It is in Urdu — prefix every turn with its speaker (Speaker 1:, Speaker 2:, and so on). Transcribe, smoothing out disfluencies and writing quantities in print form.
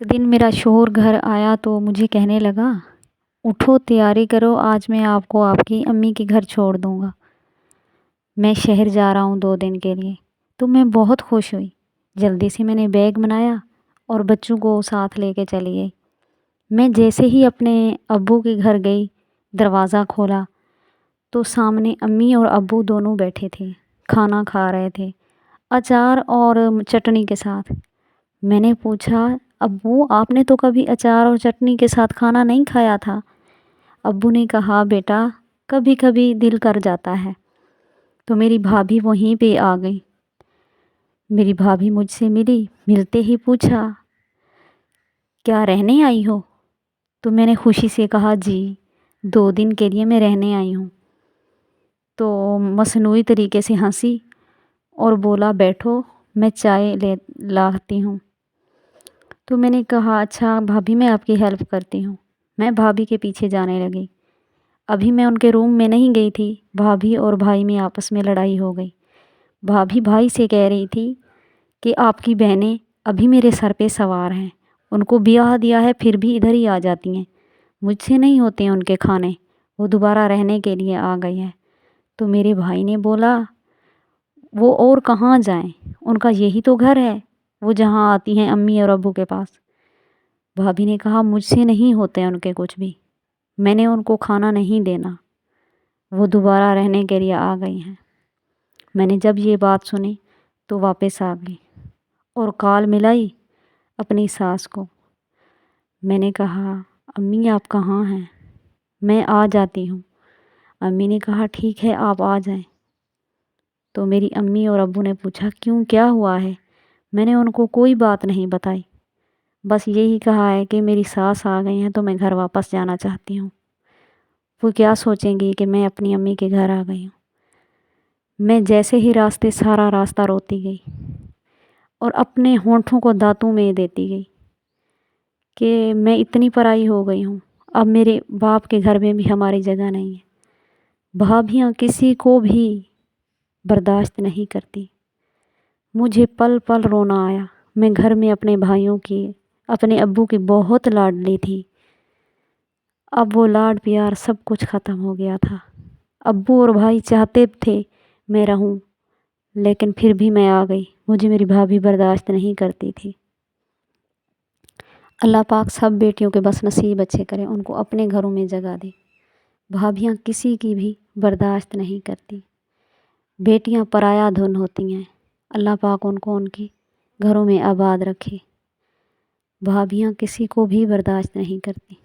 Speaker 1: ایک دن میرا شوہر گھر آیا تو مجھے کہنے لگا، اٹھو تیاری کرو، آج میں آپ کو آپ کی امی کے گھر چھوڑ دوں گا، میں شہر جا رہا ہوں 2 دن کے لیے۔ تو میں بہت خوش ہوئی، جلدی سے میں نے بیگ بنایا اور بچوں کو ساتھ لے کے چلی گئی۔ میں جیسے ہی اپنے ابو کے گھر گئی، دروازہ کھولا تو سامنے امی اور ابو دونوں بیٹھے تھے، کھانا کھا رہے تھے، اچار اور چٹنی کے ساتھ۔ میں نے پوچھا، ابو آپ نے تو کبھی اچار اور چٹنی کے ساتھ کھانا نہیں کھایا تھا؟ ابو نے کہا، بیٹا کبھی کبھی دل کر جاتا ہے۔ تو میری بھابھی وہیں پہ آ گئی۔ میری بھابھی مجھ سے ملتے ہی پوچھا، کیا رہنے آئی ہو؟ تو میں نے خوشی سے کہا، جی 2 دن کے لیے میں رہنے آئی ہوں۔ تو مصنوعی طریقے سے ہنسی اور بولا، بیٹھو میں چائے لاتی ہوں۔ تو میں نے کہا، اچھا بھابھی میں آپ کی ہیلپ کرتی ہوں۔ میں بھابھی کے پیچھے جانے لگی۔ ابھی میں ان کے روم میں نہیں گئی تھی، بھابھی اور بھائی میں آپس میں لڑائی ہو گئی۔ بھابھی بھائی سے کہہ رہی تھی کہ آپ کی بہنیں ابھی میرے سر پہ سوار ہیں، ان کو بیاہ دیا ہے پھر بھی ادھر ہی آ جاتی ہیں، مجھ سے نہیں ہوتے ہیں ان کے کھانے، وہ دوبارہ رہنے کے لیے آ گئی ہیں۔ تو میرے بھائی نے بولا، وہ اور کہاں جائیں، ان کا یہی تو گھر ہے، وہ جہاں آتی ہیں امی اور ابو کے پاس۔ بھابھی نے کہا، مجھ سے نہیں ہوتے ان کے کچھ بھی، میں نے ان کو کھانا نہیں دینا، وہ دوبارہ رہنے کے لیے آ گئی ہیں۔ میں نے جب یہ بات سنی تو واپس آ گئی اور کال ملائی اپنی ساس کو۔ میں نے کہا، امی آپ کہاں ہیں؟ میں آ جاتی ہوں۔ امی نے کہا، ٹھیک ہے آپ آ جائیں۔ تو میری امی اور ابو نے پوچھا، کیوں کیا ہوا ہے؟ میں نے ان کو کوئی بات نہیں بتائی، بس یہی کہا ہے کہ میری ساس آ گئی ہیں تو میں گھر واپس جانا چاہتی ہوں، وہ کیا سوچیں گی کہ میں اپنی امی کے گھر آ گئی ہوں۔ میں جیسے ہی سارا راستہ روتی گئی اور اپنے ہونٹوں کو دانتوں میں دیتی گئی کہ میں اتنی پرائی ہو گئی ہوں، اب میرے باپ کے گھر میں بھی ہماری جگہ نہیں ہے۔ بھابھیاں کسی کو بھی برداشت نہیں کرتی۔ مجھے پل پل رونا آیا۔ میں گھر میں اپنے بھائیوں کی، اپنے ابو کی بہت لاڈلی تھی، اب وہ لاڈ پیار سب کچھ ختم ہو گیا تھا۔ ابو اور بھائی چاہتے تھے میں رہوں، لیکن پھر بھی میں آ گئی، مجھے میری بھابھی برداشت نہیں کرتی تھی۔ اللہ پاک سب بیٹیوں کے بس نصیب اچھے کرے، ان کو اپنے گھروں میں جگہ دے۔ بھابھیاں کسی کی بھی برداشت نہیں کرتی، بیٹیاں پرایا دھن ہوتی ہیں، اللہ پاک ان کو ان کی گھروں میں آباد رکھے۔ بھابھیاں کسی کو بھی برداشت نہیں کرتی۔